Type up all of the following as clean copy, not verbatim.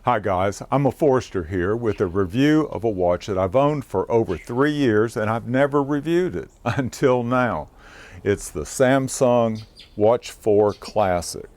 Hi guys, I'm a Forester here with a review of a watch that I've owned for over 3 years and I've never reviewed it until now. It's the Samsung Watch 4 Classic.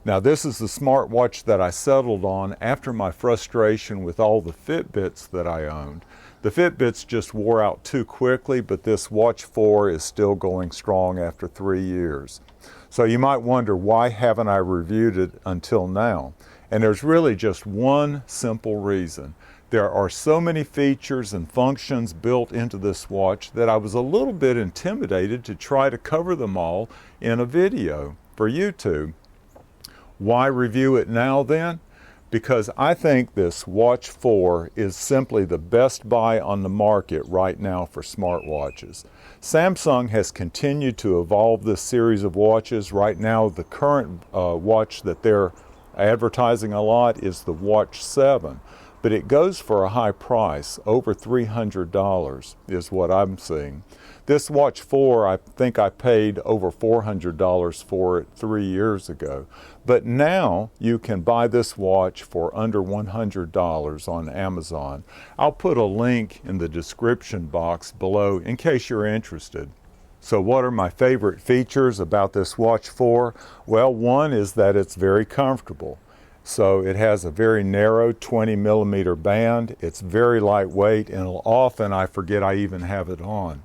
Now this is the smartwatch that I settled on after my frustration with all the Fitbits that I owned. The Fitbits just wore out too quickly, but this Watch 4 is still going strong after 3 years. So you might wonder, why haven't I reviewed it until now? And there's really just one simple reason. There are so many features and functions built into this watch that I was a little bit intimidated to try to cover them all in a video for YouTube. Why review it now then? Because I think this Watch 4 is simply the best buy on the market right now for smartwatches. Samsung has continued to evolve this series of watches. Right now the current watch that they're advertising a lot is the Watch 7, but it goes for a high price, over $300 is what I'm seeing. This Watch 4, I think I paid over $400 for it 3 years ago, but now you can buy this watch for under $100 on Amazon. I'll put a link in the description box below in case you're interested. So what are my favorite features about this Watch 4? Well, one is that it's very comfortable. So it has a very narrow 20mm band. It's very lightweight, and often I forget I even have it on.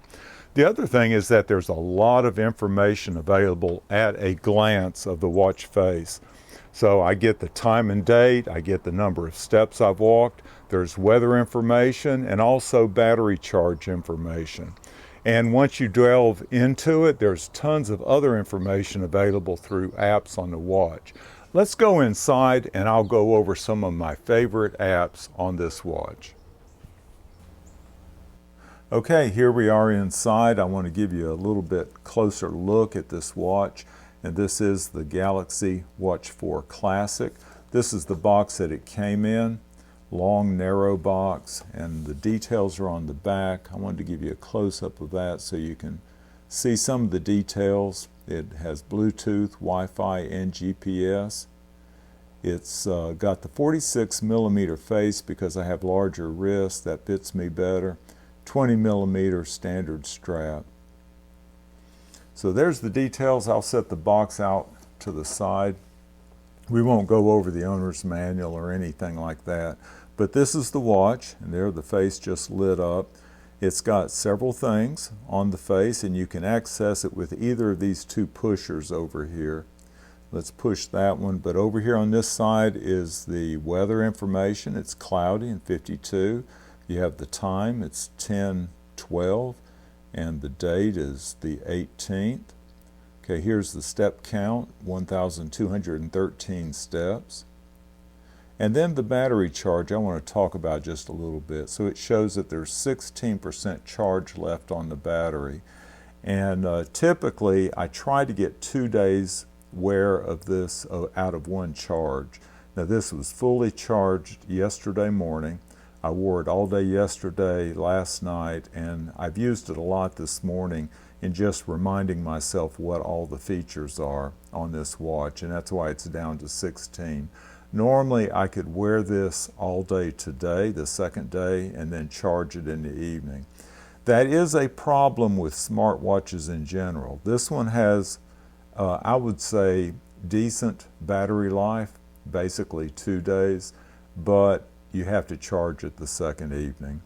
The other thing is that there's a lot of information available at a glance of the watch face. So I get the time and date, I get the number of steps I've walked, there's weather information, and also battery charge information. And once you delve into it, there's tons of other information available through apps on the watch. Let's go inside and I'll go over some of my favorite apps on this watch. Okay, here we are inside. I want to give you a little bit closer look at this watch. And this is the Galaxy Watch 4 Classic. This is the box that it came in. Long, narrow box, and the details are on the back. I wanted to give you a close-up of that so you can see some of the details. It has Bluetooth, Wi-Fi, and GPS. It's got the 46mm face because I have larger wrists. That fits me better. 20mm standard strap. So there's the details. I'll set the box out to the side. We won't go over the owner's manual or anything like that. But this is the watch, and there the face just lit up. It's got several things on the face, and you can access it with either of these two pushers over here. Let's push that one, but over here on this side is the weather information. It's cloudy and 52. You have the time, it's 10:12, and the date is the 18th. Okay, here's the step count, 1,213 steps. And then the battery charge I want to talk about just a little bit. So it shows that there's 16% charge left on the battery. And typically I try to get 2 days wear of this out of one charge. Now this was fully charged yesterday morning. I wore it all day yesterday, last night, and I've used it a lot this morning in just reminding myself what all the features are on this watch, and that's why it's down to 16. Normally I could wear this all day today, the second day, and then charge it in the evening. That is a problem with smartwatches in general. This one has, I would say, decent battery life, basically 2 days, but you have to charge it the second evening.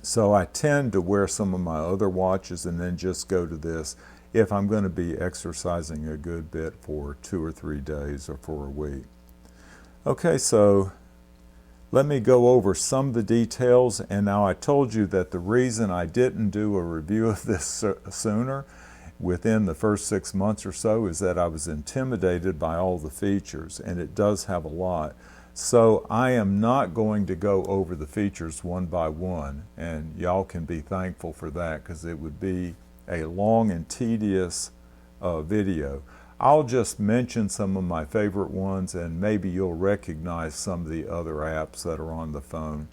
So I tend to wear some of my other watches and then just go to this if I'm going to be exercising a good bit for 2 or 3 days or for a week. Okay, so let me go over some of the details. And now I told you that the reason I didn't do a review of this sooner, within the first 6 months or so, is that I was intimidated by all the features, and it does have a lot. So I am not going to go over the features one by one, and y'all can be thankful for that because it would be a long and tedious video. I'll just mention some of my favorite ones, and maybe you'll recognize some of the other apps that are on the phone.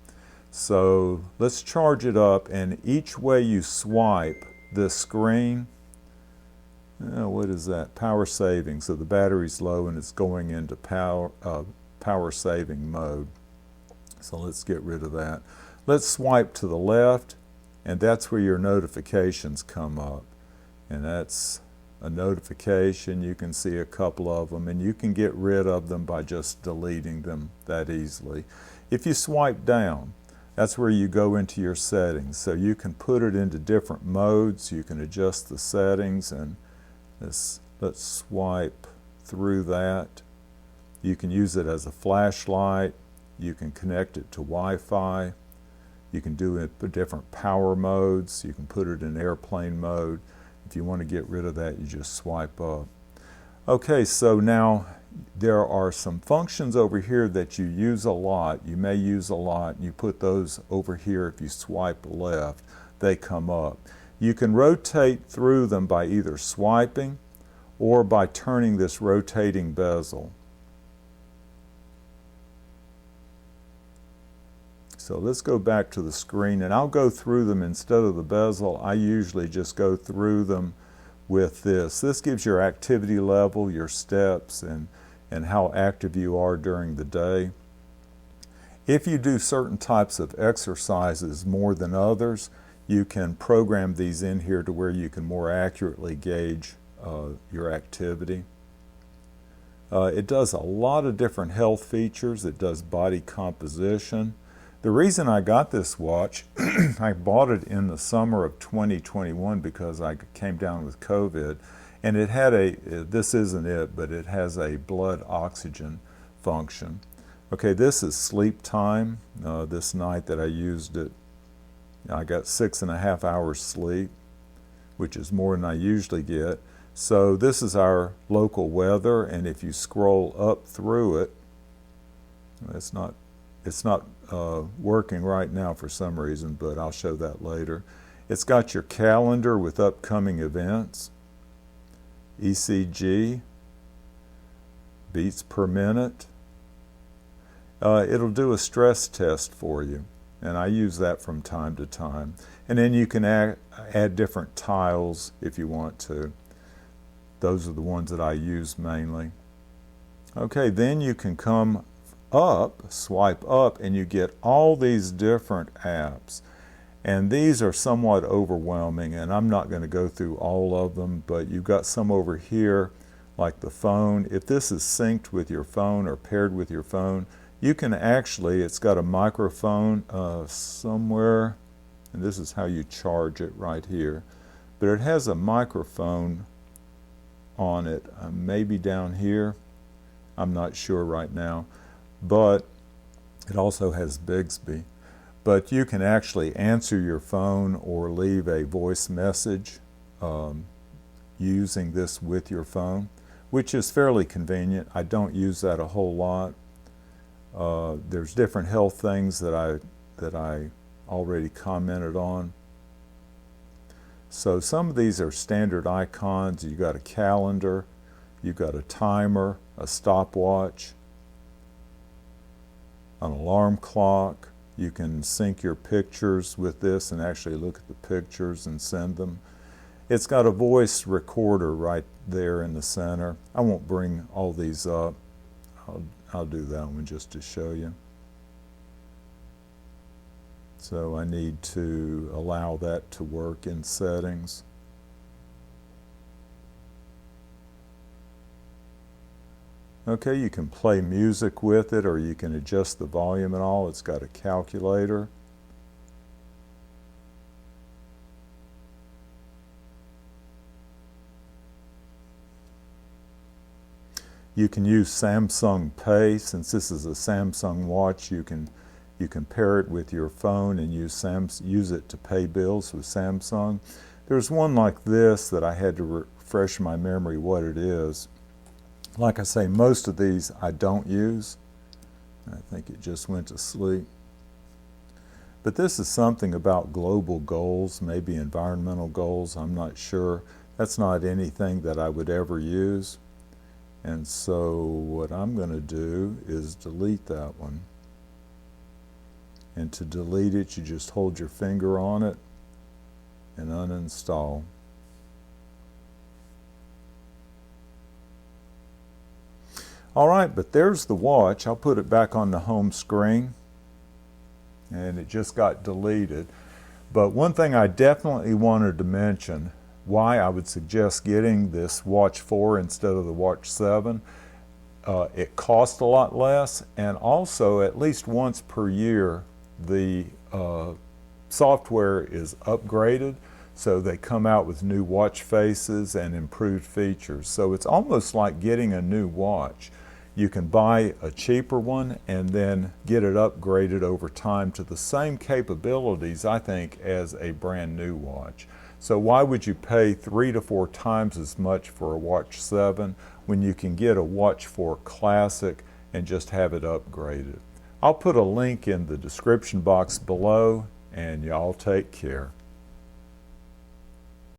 So let's charge it up, and each way you swipe this screen, what is that? Power saving. So the battery's low and it's going into power power saving mode. So let's get rid of that. Let's swipe to the left, and that's where your notifications come up. And that's a notification. You can see a couple of them, and you can get rid of them by just deleting them that easily. If you swipe down, that's where you go into your settings. So you can put it into different modes. You can adjust the settings, and let's swipe through that. You can use it as a flashlight. You can connect it to Wi-Fi. You can do it for different power modes. You can put it in airplane mode. If you want to get rid of that, you just swipe up. Okay, so now there are some functions over here that you use a lot. You may use a lot. You put those over here. If you swipe left, they come up. You can rotate through them by either swiping or by turning this rotating bezel. So let's go back to the screen, and I'll go through them instead of the bezel. I usually just go through them with this. This gives your activity level, your steps, and how active you are during the day. If you do certain types of exercises more than others, you can program these in here to where you can more accurately gauge your activity. It does a lot of different health features. It does body composition. The reason I got this watch, I bought it in the summer of 2021 because I came down with COVID, and it had this isn't it, but it has a blood oxygen function. Okay, this is sleep time. This night that I used it, I got 6.5 hours sleep, which is more than I usually get. So this is our local weather, and if you scroll up through it, it's not working right now for some reason, but I'll show that later. It's got your calendar with upcoming events, ECG, beats per minute. It'll do a stress test for you, and I use that from time to time. And then you can add different tiles if you want to. Those are the ones that I use mainly. Okay, then you can come up, swipe up, and you get all these different apps. And these are somewhat overwhelming, and I'm not going to go through all of them, but you've got some over here, like the phone. If this is synced with your phone or paired with your phone, you can actually, it's got a microphone somewhere, and this is how you charge it right here. But it has a microphone on it, maybe down here. I'm not sure right now. But it also has Bixby. But you can actually answer your phone or leave a voice message using this with your phone, which is fairly convenient. I don't use that a whole lot. There's different health things that I already commented on. So some of these are standard icons. You've got a calendar, you've got a timer, a stopwatch, an alarm clock. You can sync your pictures with this and actually look at the pictures and send them. It's got a voice recorder right there in the center. I won't bring all these up. I'll do that one just to show you. So I need to allow that to work in settings. Okay, you can play music with it, or you can adjust the volume and all. It's got a calculator. You can use Samsung Pay. Since this is a Samsung watch, you can pair it with your phone and use it to pay bills with Samsung. There's one like this that I had to refresh my memory what it is. Like I say, most of these I don't use. I think it just went to sleep. But this is something about global goals, maybe environmental goals, I'm not sure. That's not anything that I would ever use. And so what I'm going to do is delete that one. And to delete it, you just hold your finger on it and uninstall. All right, but there's the watch. I'll put it back on the home screen, and it just got deleted. But one thing I definitely wanted to mention, why I would suggest getting this Watch 4 instead of the Watch 7. It costs a lot less, and also at least once per year the software is upgraded, so they come out with new watch faces and improved features. So it's almost like getting a new watch. You can buy a cheaper one and then get it upgraded over time to the same capabilities, I think, as a brand new watch. So why would you pay 3 to 4 times as much for a Watch 7 when you can get a Watch 4 Classic and just have it upgraded? I'll put a link in the description box below, and y'all take care.